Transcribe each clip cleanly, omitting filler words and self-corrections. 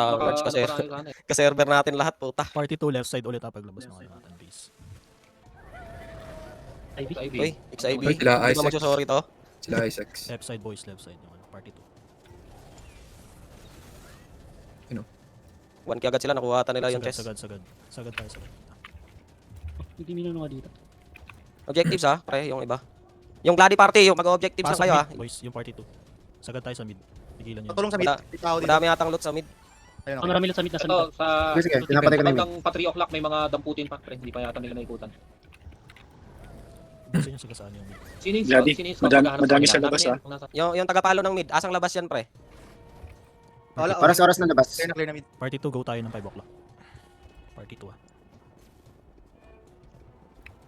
Guards kasi. Ka-server natin lahat, puta. Party 2 left side ulit paglabas ng ano natin base. Uy, XIB. Uy, sila Hindi ba Isaac. magsusorry to? Sila Isaacs. Left side boys, left side yung ano, party 2. 1K agad sila, nakuha ata nila yung chest. Sagad tayo, sagad. Hindi minano nga dito. Objectives ha, pre, yung iba. Yung bloody party, yung mag-objectives lang Pasok kayo ha. mid, boys, yung party 2. Sagad tayo sa mid. Pigilan nyo. Patulong sa mid. Ikaw dito. Madami atang loot sa mid. Ayun, Ang marami lang sa mid na Ito, sa... Sige, pinapatay ko na yung Hanggang pa 3 o'clock may mga damputin pa, pre. Hindi pa yata nila naikutan. Gusto nyo sagasaan yung mid. Sinis, Bloody. Madami sa labas, ah. Yung tagapalo ng mid, asang labas yan pre. Wala, Oras na labas. Clear na clear na mid. Party 2, go tayo ng 5 o'clock. Party 2 ah.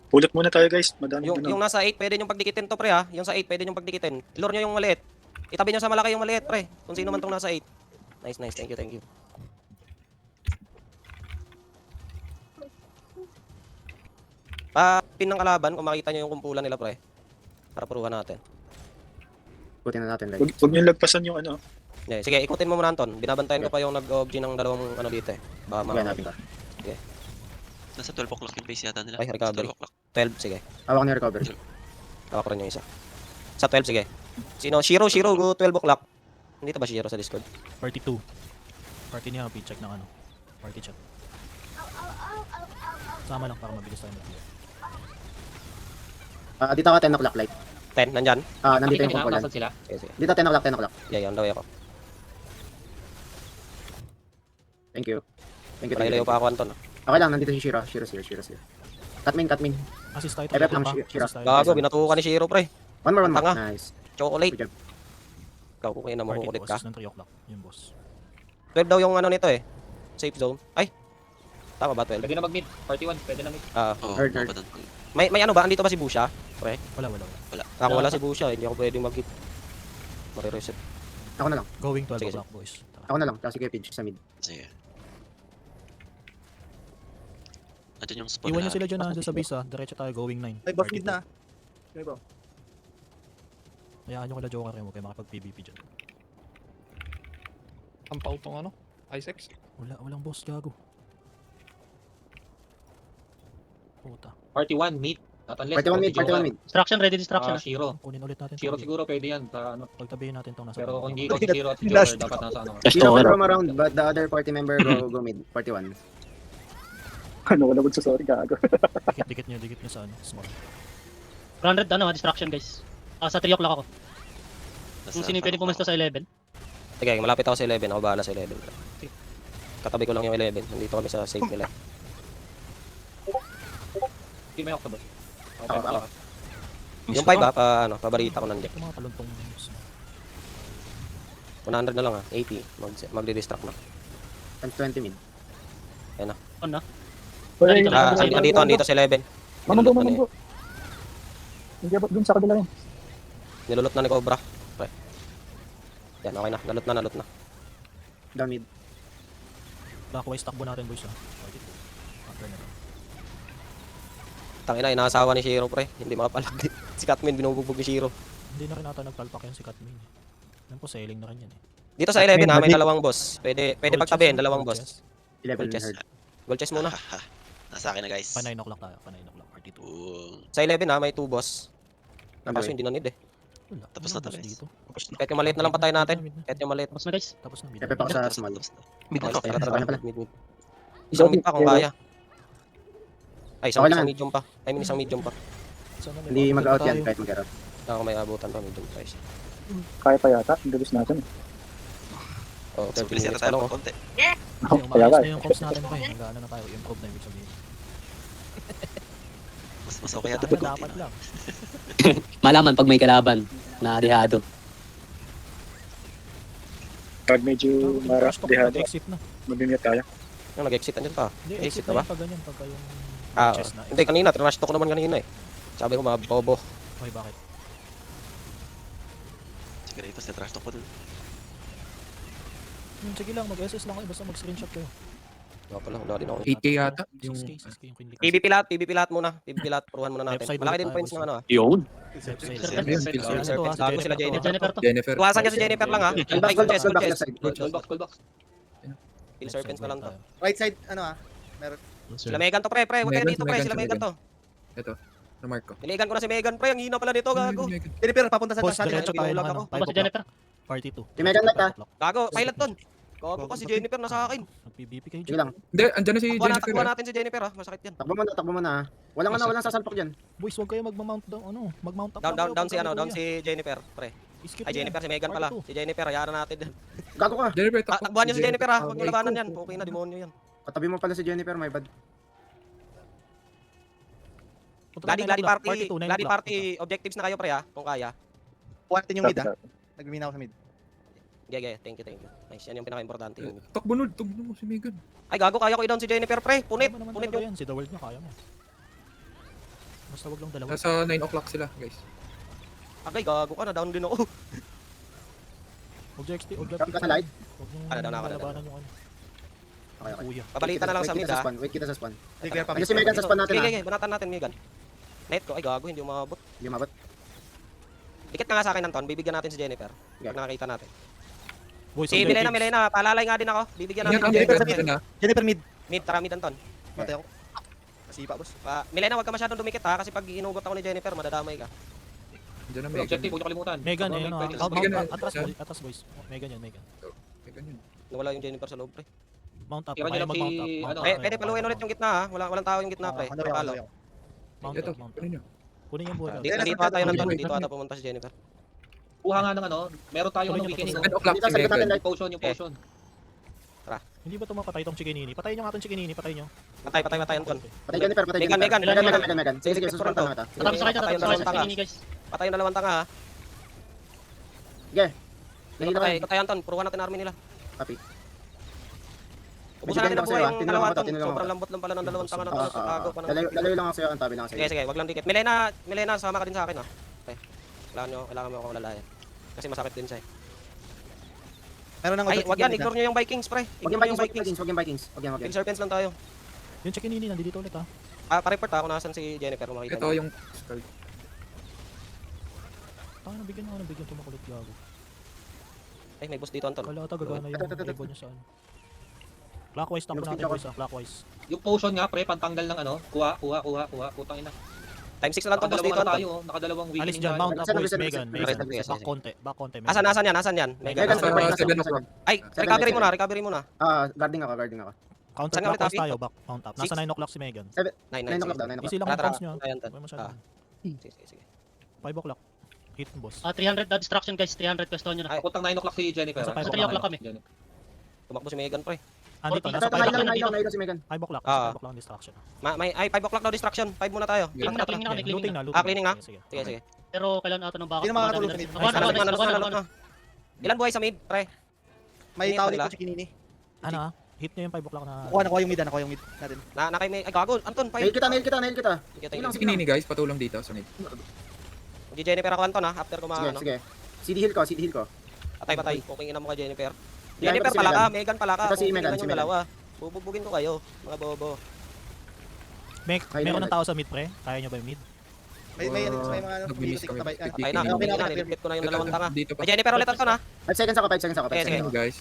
Pulot muna tayo guys. Madami Yung nasa 8, pwede nyo pagdikitin to pre ha. Yung sa 8, pwede nyo pagdikitin. Lure nyo yung maliit. Itabi nyo sa malaki yung maliit pre. Kung sino man tong nasa 8. Nice, nice. Thank you. Pin ng kalaban, kung makita nyo yung kumpulan nila pre. Para puruhan natin. Butin na natin. Huwag niyo lagpasan yung ano. Yeah, sige, ikutin mo muna Anton. Binabantayan ko pa yung nag-OBG ng dalawang ano dito eh. Baka Kaya mga... natin ka. Nasa 12 o'clock yung base yata nila. Ay, recovery. 12 o'clock. 12, sige. Hawak niya recover. Hawak ko rin yung isa. Sa 12, sige. Sino? Shiro, go 12 o'clock. Nandito ba si Shiro sa Discord? Party 2. Party niya, check ng ano. Party chat. Sama lang para mabilis tayo mag-clear. Dito ka 10 o'clock light. 10, nandyan? Nandito yung kumpulan. Nasaan sila? Sige. Dito 10 o'clock. Yeah, on the way ako. Thank you. Palayo pa ako, Anton. Okay lang, nandito si Shiro. Shiro. Cut main. Assist tayo. FF lang, Shiro. Gago, binatukan ni Shiro, pre. One more. Tanga. Nice. Chocolate. Good job. Ikaw, kung kayo na Party 2, makukulit ka. assist ng 3 o'clock. Yung boss. 12 daw yung ano nito eh. Safe zone. Ay! Tama ba 12? Pwede na mag-mid. Party 1, pwede na mid. Oo, Heard. mga doon. May ano ba? Andito ba si Busha? Wala. Ako wala si Busha, hindi ako pwedeng mag-hit. Marireset. Ako na lang. Going 12 Sige, o'clock boys. Tara. Ako na lang. Tapos sige, Pidge sa mid. Sige. Andyan yung spawn Iwan nyo nila. sila dyan na sa base ah. Diretso tayo going 9. Ay, buff mid na. Okay ba? Hayaan nyo kala Joker kayo. Huwag kayo makapag-PvP dyan. Ang pautong ano? Isaacs? Walang boss, gago. Puta. Party 1, mid. Party 1 mid. Distraction, ready distraction. Shiro. Kunin ulit natin. Shiro siguro pwede yan. Sa ano. Pagtabihin natin itong nasa Pero baba. kung hindi ko si Shiro at si Joker, dapat nasa ano. Shiro will roam around, but the other party member go mid. Party 1. Ano, wala sa sorry gago. Dikit nyo sa ano. Small. 100 distraction guys. Sa 3 o'clock ako. Kung sino yung pwede pumunta sa 11. Sige, malapit ako sa 11. Ako bahala sa 11. Katabi ko lang yung 11. Nandito kami sa safe nila. Hindi may octopus. Ako. Yung 5 pabarita ko nandiyan. Yung mga taluntong boss. 100 na lang 80. Magdi-distract na. Times 20 mid. On na. Andito sa 11. Mamando. Hindi abot dun sa kabila yun. Nilulot na ni Cobra. Okay. Yan, okay na. Nalot na. Down mid. Clockwise takbo natin boys ah. Party 2. After na lang. Tangina, inaasawa ni Shiro, pre. Hindi makapalag. Si Catmin, binubugbog ni Shiro. Hindi na rin ata nagtalpak yan si Catmain eh. Yan po, sailing na rin yan eh. Dito sa 11 may dalawang boss. Pwede pagtabihin, dalawang boss. 11 Gold chest. herd. Gold chest muna. Nasa akin na guys. Pa 9 o'clock tayo. Pa 9 o'clock. Party 2. Sa 11 may 2 boss. Kaso hindi na need eh. Wala. Tapos Walang na boss guys. dito. Kahit yung maliit na lang patay natin. Kahit yung maliit. Tapos na guys. Tapos na mid. FF ako sa small. Mid Okay, ako. tara. Mid. Isang mid pa kung kaya. Ay, isang Okay lang. medium pa. I mean, isang medium pa. Sana may Hindi mga mag-out tayo. yan kahit mag-out. Kung may abutan pa, medium price. Kaya pa yata. Ang bilis natin. Oh, So, 30 bilis yata minutes pa tayo lang. ng konti. Yung Kaya umayos ka. na yung comps natin pa eh. Nag-ano na tayo. Improve na ibig sabihin. Mas okay yata Ano ng konti. dapat lang. Malaman pag may kalaban na arihado. Pag medyo Trash talk marahado, exit na. mag-mute tayo. Yung nag-exit, andyan pa. Hindi, Exit exit na na ba? yun pag ganyan. Pagka yung chest na. Hindi, kanina. Trash talk ko naman kanina eh. Sabi ko, mga bobo. Okay, bakit? Sige, ito sa trash talk ko dun. Sige lang, mag-SS lang kayo. Basta mag-screenshot kayo. Wala pala, wala din ako. 8k yata. 6k yung queen league. PvP lahat muna. PvP lahat, puruhan muna natin. Left side Malaki ulit din tayo, points ng ano ah. Yun. Gago sila Jennifer. Jennifer to. Iwasan niya si Jennifer lang ah. Ay, Gold box, gold chest, gold box, gold left chest. side. Gold box. Kill serpents na lang to. Right side, ano meron. Sila Megan to pre, huwag kayo Megan, dito pre, Megan, sila Megan to. Ito. Na-mark ko. Niligan ko na si Megan pre, ang hina pala dito, gago. Jennifer, papunta sa Boss, taas natin. diretso tayo ng binulag ano, ako. 5 Tapos si o'clock. Jennifer. Party 2. Si Megan Knight, ah. Gago, pilot ton. Gago pa si Jennifer nasa akin. Nag-PVP kayo Sige dyan. lang. Hindi, andyan na si Jennifer. Takbuhan natin si Jennifer masakit yan. Takbo mo na. Walang sasalpok dyan. Boys, huwag kayo mag-mount down, mag-mount up. Down si Jennifer pre. Skip Ay Jennifer, si Megan pala. Si Jennifer, hayaan natin yan. Gago ka. Jennifer, Takbuhan niyo si Jennifer ha, huwag niyo labanan yan. Okay na, demonyo yan. Katabi mo pala si Jennifer, my bad. Bloody party objectives na kayo pre ha, kung kaya. Kuha natin yung mid Nagmina ako sa mid. Yeah, thank you. Nice, yan yung pinaka-importante. Takbo mo si Megan. Ay gago, kaya ko i-down si Jennifer pre. Punit Punit yung... yan. Si The World na kaya mo. Basta wag lang dalawa. Nasa 9 o'clock sila, guys. Agay, gago ka na, down din ako. Objective. Kami ka sa light. Huwag niyong Down ako. labanan yung ano. Okay. Kuya. Pabalita na lang sa mid ha. Wait kita sa spawn. Declare pa. Ayun si Megan sa spawn natin, ah. Sige, banatan natin Megan. Net ko, ay gago, hindi umabot. Hindi umabot. Dikit ka nga sa akin Anton, bibigyan natin si Jennifer. Yeah. Pag nakakita natin. Boys, Si Milena, palalay nga din ako. Bibigyan natin Ingat ang si Megan Jennifer. dito na. Jennifer mid. Mid, tara mid Anton. Matay ako. Nasipa, boss. Milena, wag ka masyadong dumikit ha, kasi pag inugot ako ni Jennifer, madadamay ka. Andyan na Megan. Objective, huwag niyo kalimutan. Megan, Baka eh, may ano, pwede- Megan, atras boys. Megan yan. Megan yun. Nawala yung Jennifer sa loob pre. Mount up. Tira niyo Kaya lang mag-mount si, up. ano, Pwede paluin ulit yung gitna ha, walang tao yung gitna pre. Ano Palo. yun? Mount Ito, up. ano nyo? Kunin yung buhay. Dito ata yun Anton, dito ata pumunta si Jennifer. Kuha nga ng ano, meron tayong Tuloy niyo, weakening. 9 o'clock Dito si sa likod natin, Megan. light. Yung potion. Hindi ba ito mapatay itong chikinini? Patayin nyo nga itong chikinini. Patay nyo. Patay Anton. Patay Jennifer. Megan. Sige, susunod na kita. Tapos sa Patay yung dalawang tanga. kanya guys. Patay yung dalawang tanga ha. Sige. Lagi naman. Patay Anton, puruhan natin army nila. Copy. Ubusan natin ang buhay yung Tinulungan dalawa ko to, Anton. tinulungan ko. Sobrang lambot lang pala ng dalawang tanga na to. Tago pa ng... Lalayo lang ako sa'yo. Ang tabi lang ako Sige, sa'yo. wag lang dikit. Milena, sama ka din sa akin ha. Okay. Kailangan mo ako malalayan. Kasi masakit din siya eh. Meron ng Ay, wag yan, ignore nyo yung Vikings pre. Wag yung Vikings. Wag yan. Kill serpents lang tayo. Yung chikinini nandito ulit ha. Pa-report ha kung nasan si Jennifer kung makita Ito nyo. yung skull. Nabigyan ako. Nabigyan tumakulit gago. Ay, may boss dito Anton. Kala ata gagana yung ribbon niya saan. Clockwise takbo Yung natin speed boys ha. Clockwise. Yung potion nga, pre, pantanggal ng ano. Kuha. Putang ina. Time 6 na lang tong boss dito Nakadalawang na tayo, Anton. nakadalawang Alis weakening dyan. tayo. Mount up Reset, boys. reset, Megan. reset, Megan. reset, Back konti. Back konti. Nasan yan? Megan, Sa 7 o'clock. Ay, recovery muna. Guarding ako. Counter Saan nga ulit clockwise tayo? tayo. Back. Mount up. Nasa 9 o'clock si Megan. 9 o'clock daw. 9 o'clock. Easy lang Tara, ang bounce nyo. Ayan, Anton. Huwag masyado. Sige. 5 o'clock. Hit mo boss. 300 na distraction guys. 300 question nyo na. Ay, Putang 9 o'clock si Jennifer. Nasa 3 o'clock kami. Tumakbo si Megan pre. Andito. Ito, Nasa ito, 5 ito, o'clock. Nailo si Megan. 5 o'clock. Ah. 5 o'clock ang distraction. Ay, 5 o'clock daw distraction. 5 muna tayo. Cleaning na kami, cleaning Looting na. na. Cleaning na? Sige. Sige. Pero kailan ata ng backup? Sino makakatulog sa mid? Nalos na. Ilan buhay sa mid, pre? May Hindi tao pala. dito si Kinini. Ano ha? Hit nyo yung 5 o'clock na... Nakuha yung mid natin. Na kay may... Ay, gago. Anton, 5. Nail kita. Si Kinini guys, patulong dito sa mid. Hindi Jennifer ako Anton ha. After ko maano. Sige. CD heal ko. Patay. Kung ina mo kay Jennifer. Yan, Jennifer ito si pala ka. Megan. Megan pala ka. Ito si Kung Megan, tingnan si yung Megan. dalawa. Bubugin ko kayo. Mga bobo. Meron ng tao sa mid pre. Kaya nyo ba yung mid? May mga ano, Nag-miss dito kami. tabay. Patay na. Okay na. Nilipit ko na yung dalawang tanga. Dito pa. Ay, Jennifer ulit Anton ha. 5 seconds ako. Sige. Ano guys?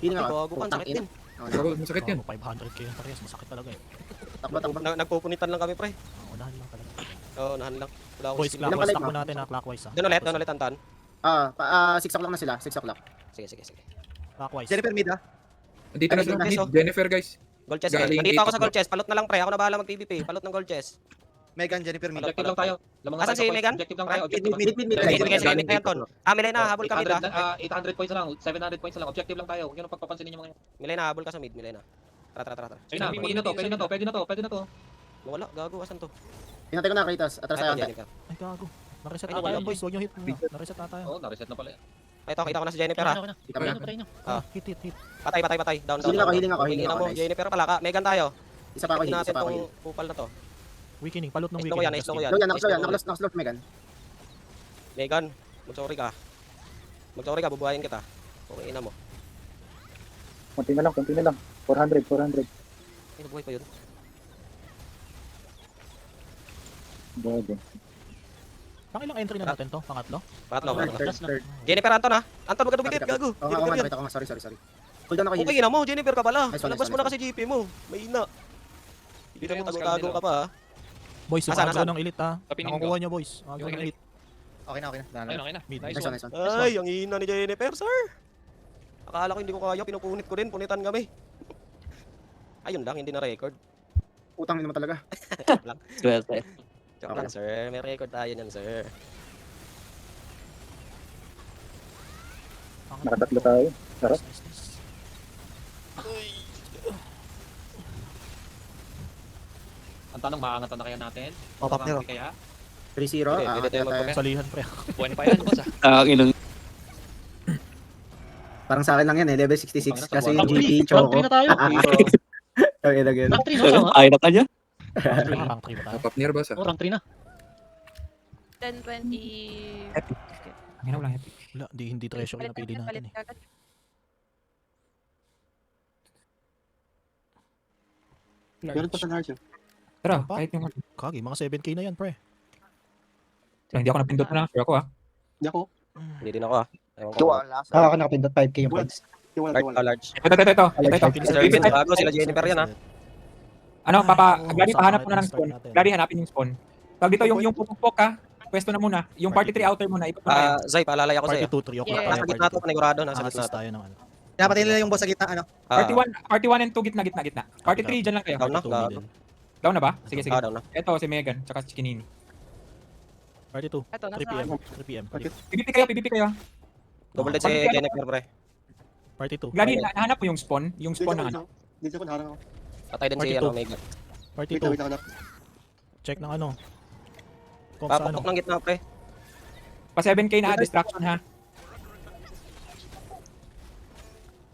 Healing ako. Gago ka. Sakit din. Bro, masakit yan. 500k yung parehas. Masakit talaga eh. Takbo. Nagpupunitan lang kami pre. Unahan lang talaga. Oo, nahan lang. Wala akong Boys, skill. Ilang clockwise palit takbo mo? natin ha. Clockwise ha. Doon ulit Anton. 6 o'clock na sila. 6 o'clock. Sige. Clockwise. Jennifer mid Andito na Ay, sa okay, mid. so- Jennifer guys. Gold chest. Galing Nandito ako dito. sa gold chest. Palot na lang pre. Ako na bahala mag-PVP. Palot ng gold chest. Megan, Jennifer mid. Objective lang tayo. Lamang Asan si Megan? Objective lang tayo. Objective lang. Sige. Sige, Anton. Milena, habol ka mid ha. 800 points na lang. 700 points na lang. Objective lang tayo. Huwag nyo nang pagpapansinin yung mga yun. Milena, habol ka sa mid. Milena. Tara. Sige na, pwede na to. Wala, gago. Asan to? Pinatay ko na Kratos. Atras tayo. Jennifer. Ay gago. Na-reset Ay, na tayo wala. boys. Huwag nyo hit. Na-reset na tayo. Oo, na-reset na pala yan. Ay, kita ko na si Jennifer ha. Patay nyo. Hit. Patay. Down. Healing ako. Tingnan mo, Nice. Jennifer pala ka. Megan tayo. Isa pa ako heal. Natin tong kupal na to. Weakening. Palot ng Isto ko yan, weakening. isto ko yan. Slow yan. Nakalost Megan. Megan, mag-sorry ka. Bubuhayin kita. Okay, ina mo. Konti na lang. 400. Ay, nabuhay pa yun. Bodo. Pang ilang entry na natin to? Pangatlo? Pangatlo, pangatlo. Third, Last na. third. Jennifer, Anton ha? Anton, wag ka dumikit, Copy, gago. Oo nga, Jennifer yan. nakita ko nga. Sorry. Cooldown ako Okay heal. na mo, Jennifer ka pala. Nice one, Labas nice mo na one. kasi GP mo. May ina. Hindi Ito mo yung mas tago kanila. ka pa ha. Boys, yung Asan, agro asan? ng elite ha. Tapinin Nakukuha ko. nyo boys. Agro Okay, ng okay. elite. Okay na. Daan Ayun, na. okay na. Mid. Nice Nice one. one, nice one. Ay, ang ina ni Jennifer, sir. Akala ko hindi ko kaya, pinupunit ko din. Punitan kami. Ayun lang, hindi na record. Utang naman talaga. Joke lang. Swerte. Joke lang, sir. May record tayo niyan, sir. Nakatatlo tayo. Sarap. Nice. Ang tanong, maangat na kaya natin? Pop-up nyo. Maangat kaya? 3-0. Okay, pwede tayo Kaya tayo. magpapay. Salihan pre. Buwan pa yan, boss ah. Inong. Parang sa akin lang yan eh. Level 66. Kasi yung Rank GP, 3 Choco. na tayo. Okay lang yun. Rank 3 no, sama? Ay, na kanya. Rank 3 ba tayo? Top near boss ah. Oh, rank 3 na. 10-20. Ang ina wala epic. Wala, hindi treasure na pili natin eh. Meron pa sa Narsha. Tara, Pa? kahit yung... Kagi, mga 7k na yan pre. Hindi ako napindot na. Sure ako ah. Hindi ako. Hindi din ako ah. Ewan ko. Ako nakapindot 5k yung points. Large. Ito. Mr. Evans, bago sila Jennifer yan ah. Ano, Glady, Sa pahanap akin mo na ng start spawn. natin. Glady, hanapin yung spawn. Tawag dito, yung pupukpok ha. Pwesto na muna. Yung party 3 outer muna. Ipot mo na yan. Zay, paalalay ako Party sa'yo. 2, 3 o'clock Yeah. tayo. Nasa gitna to, panigurado. Nasa gitna Assist to. tayo ng ano. Pinapatay nila yung boss sa gitna. Ano? Party 1 and 2, gitna. Party 3, dyan lang kayo. Down na, Party 2 down. middle. Down na ba? Sige. Down na. Ito, si Megan, tsaka si Chikinini. Party 2, Ito, 3 nasa PM. ano? 3 PM. PBP kayo. Double dead si Jennifer, pre. Party 2. Glady, nahanap mo yung spawn ng ano. Dito ko naharang ako. Patay din si Party ano, two. Mega. Party Wait 2. lang. Check ng ano. Kung sa ano. Papapok ng gitna, pre. Pa 7k na distraction ha.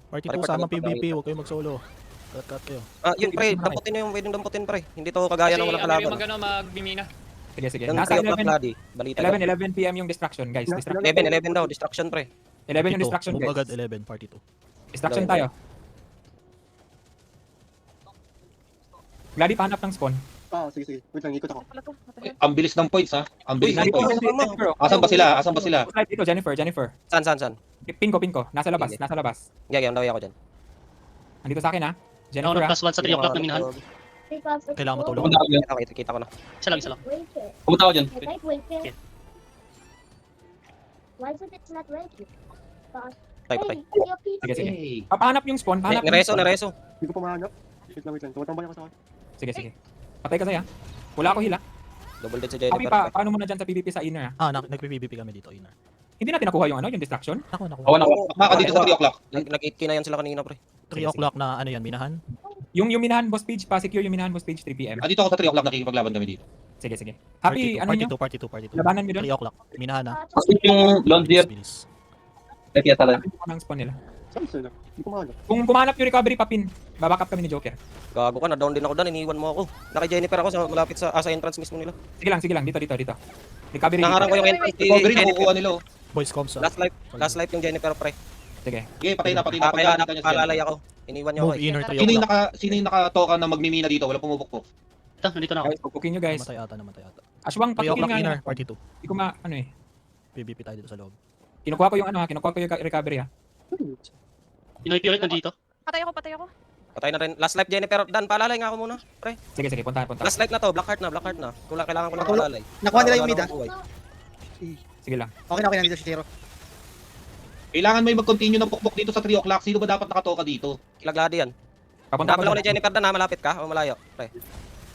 Party Pare, 2 sama pag- PVP, huwag kayo mag-solo. Cut kayo. Yun, pre. Damputin nyo yung pwedeng damputin, pre. Hindi to kagaya ng walang kalaban. Mag-mimina. Sige. Yung Nasa 3 o'clock 11 bloody. Balita daw. 11 PM yung distraction, guys. Distraction. 11 daw. Distraction, pre. 11 yung distraction, Move agad guys. 11, party 2. Distraction tayo. Glady, pahanap ng spawn. Sige. Wait lang, ikot ako. Wala to. Matagal. Ang bilis ng points ha. Ang bilis ng Glady, points. Asan ba sila? Dito, Jennifer. San? Pin ko. Nasa labas. Gagawin daw ako dyan. Andito sa akin ha. Ako Jennifer ng ha. plus 1 sa 3 o'clock na minahan. Kailangan matulog. Kita ko na. Isa lang. Pumunta ako dyan. Patay. Sige. Papahanap yung spawn. Pahanap yung Nireso. Hindi ko pa mahanap. Wait lang. Tumatambay ako sa akin. Sige. Patay ka sa'yo ha. Wala ako hila. Double dead si Copy Jennifer. pa. Paano muna dyan sa PvP sa inner ha? Nag-PVP kami dito, inner. Hindi natin nakuha yung distraction. Ako. Maka dito sa 3 o'clock. Nag-8k na yan sila kanina, pre. 3 o'clock na ano yan, minahan. Yung minahan boss page pa. Secure yung minahan boss page 3 PM. Dito ako sa 3 o'clock nakikipaglaban kami dito. Sige. Happy, ano nyo? Party 2. Labanan nyo doon? 3 o'clock. Minahan na. Yung Bilis. Hanapin ko ng spawn nila. Saan sila? Hindi ko mahanap. Kung kumanap yung recovery papin, babackup kami ni Joker. Gago ka, na-down din ako doon. Iniwan mo ako. Naka-Jennifer ako sa malapit sa entrance mismo nila. Sige lang. Dito. Recovery. Nangarang ko yung entrance si Recovery Jennifer. nakukuha nila. Boys comms ah. Last life yung Jennifer, pre. Sige. Sige, patay na. Kaya napaalalay ako. Iniwan niyo ako Move eh. inner 3 Sino yung o'clock. sino yung nakatoka na magmimina dito? Wala pumupukpok. Ito, nandito na ako. Guys, pupukin nyo guys. Namatay ata. Aswang, 3 pakikin o'clock nga. inner, Hindi party 2. ko PVP tayo dito sa loob. Kinukuha ko yung recovery ha. Pinoy ulit nandito. Patay ako. Patay na rin. Last life, Jennifer. Dan, paalalay nga ako muna, pre. Sige, punta. Last life na to. Blackheart na. Kailangan ko lang paalalay. Nakuha nila yung mid ah. Sige lang. Okay na dito si Chiro. Kailangan may mag-continue ng pukpok dito sa 3 o'clock. Sino ba dapat nakatoka dito? Kilagladi yan. Papunta Dapat ko ako ni Jennifer Dan, ha? Malapit ka o malayo? Pre.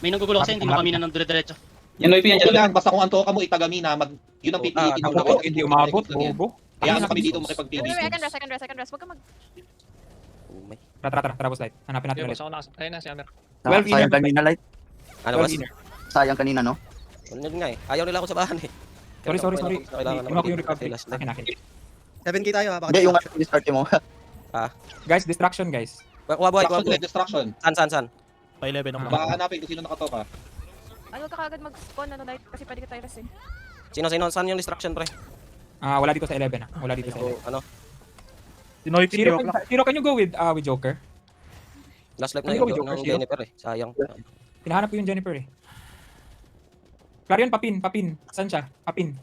May nanggugulo kasi hindi makamina ng dire-diretso. Kailangan, basta kung antoka mo itagamina, yun ang pipilitin mo. Ako, hindi umabot. Bobo. Kaya kami dito Wait, makipag-PvP. I can rest. Wag ka mag... Umay. Tara, boss light. Hanapin natin ulit. Ayun na si Amer. 12 inner. kanina, Light. Ano 12 ba? inner. Sayang kanina, no? Yun nga eh. Ayaw nila ako sa bahan eh. Sorry. Kailangan Kinuha ko yung naman recovery. last life. Akin. 7k tayo ha. Baka Hindi, yung discard mo. Guys, distraction guys. Kuha buhay. Distraction. San? Pa 11 o'clock. Baka hanapin kung sino nakatoka. Ay, huwag ka kagad mag-spawn light kasi pwede ka tayo rest eh. Sino? Saan yung distraction, pre? Wala dito sa 11 ha. Wala dito sa 11. Ano? Pinoy Zero, can you go with Joker? Last life na Ano yung yung Joker, ng Shiro? Jennifer eh. Sayang. Hinahanap ko yung Jennifer eh. Clarion, papin. Saan siya? Papin.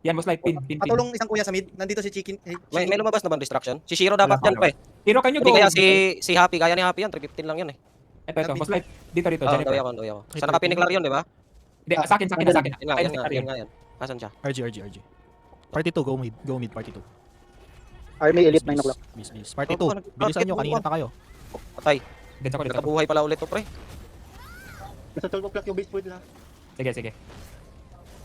Yan, boss light, pin. Patulong isang kuya sa mid. Nandito si Chicken. May lumabas na bang distraction? Si Shiro dapat yan, pre. Hero, can you Hindi go? kaya si Happy, kaya ni Happy yan, 315 lang yan eh. Ito, boss light. Dito, Oo, Jennifer. dawi ako. Sa nakapinig lang yun, di ba? Hindi, sa akin. Yan nga yan. Asan siya? RG. Party 2, go mid, party 2. Army Elite 9 o'clock. Bis. Party 2, bilisan nyo, kanina pa kayo. Patay. Dito ko. Nakabuhay pala ulit to, pre. Nasa 12 o'clock yung base point nila. Sige.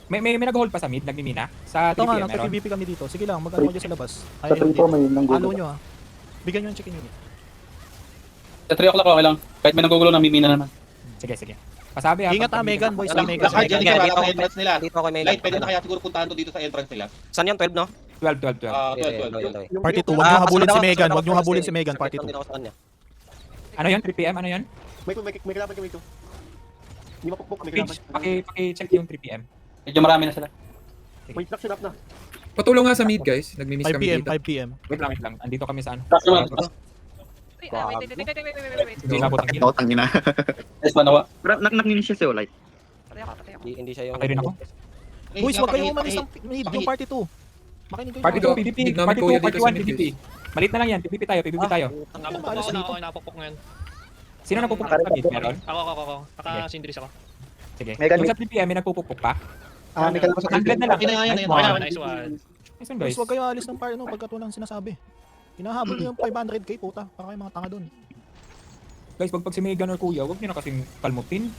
May nag-hold pa sa mid, nagmimina. Sa Ito nga, 3PM meron. nagka-PVP kami dito. Sige lang, mag-ano kayo sa labas. Sa 3 po may Halo nanggulo. nyo Bigyan nyo yung chicken unit. Sa 3 o'clock okay lang. Kahit may nagugulo, namimina naman. Sige. Pasabi ha. Ingat Megan, boys. Alam, Megan. Lakad, Jennifer, Dito wala ako, sa entrance nila. Dito ako may Light, pwede na kaya siguro puntahan to dito sa entrance nila. Saan yan? 12, no? 12. 12. Party 2, wag nyo habulin si Megan. Wag nyo habulin si Megan, party 2. Ano yun? 3PM, ano yun? May kalaban kami ito. Hindi mapukpok, may kalaban. Page, paki-check yung 3PM. Medyo marami na sila. May instruction up na. Patulong nga sa mid, guys. Nagmi-miss 5 kami PM, dito. 5 PM. Wait lang. Andito kami sa ano. Wait, wait. Hindi nabot ang Takot ang ina. Yes, manawa. Naknak siya sa'yo, Light. Patay ako. Hindi siya yung... Okay rin ako. Boys, wag kayong umalis ng mid, yung party 2. Makinig kayo. Party Dito, 2, PVP. mid namin Party kuya 2, dito Party sa 1, mid, PVP. Malit na lang yan, PVP tayo. Sino napupukpok sa mid? Meron? Ako. Naka-sindris ako. Sige. Megan, Kung sa 3PM, may nagpupukpok pa. May kalaban sa 100 na lang. Okay na nga yan, Nice okay na, one. Nice one. Nice one, Boys, guys. wag kayo alis ng party, no? Pagkat walang sinasabi. Hinahabol nyo yung 500k, puta. Para kayo mga tanga doon. Guys, pag si Megan or Kuya, huwag nyo na kasing kalmutin.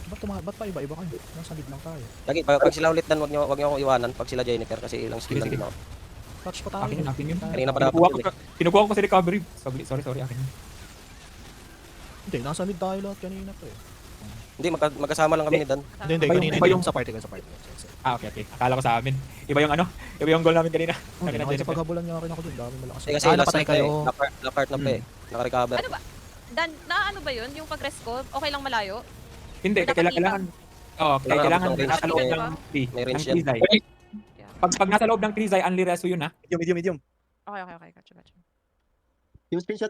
Ba't pa iba-iba kayo? Nasa mid lang tayo. Lagi, pag sila ulit dan, wag niyo akong iwanan. Pag sila Jennifer, kasi ilang skill lang Sige. din ako. Touch pa tayo. Akin yun. Kanina pa dapat yun eh. Kinukuha ko pa sa recovery. Sorry, akin yun. Hindi, nasa mid tayo lahat kanina pa eh. Hindi, magkasama lang kami ni Dan. Hindi, kanina. Iba yung Sa party kayo, sa party. Okay. Akala ko sa amin. Iba yung goal namin kanina. Hindi, Sabi na kasi Jennifer. paghabulan nyo akin ako dun. Dami malakas. Kasi Ah, last napatay night kayo. Lakart na pa eh. Naka-recover. Ano ba? Dan, ano ba yun? Yung pag-rest ko, okay lang malayo? Hindi, kailangan Kailangan nasa loob ng tree. May range ng trizay. Pag nasa loob ng trizay, unli reso yun ha. Medium. Okay. Gotcha. Yung screenshot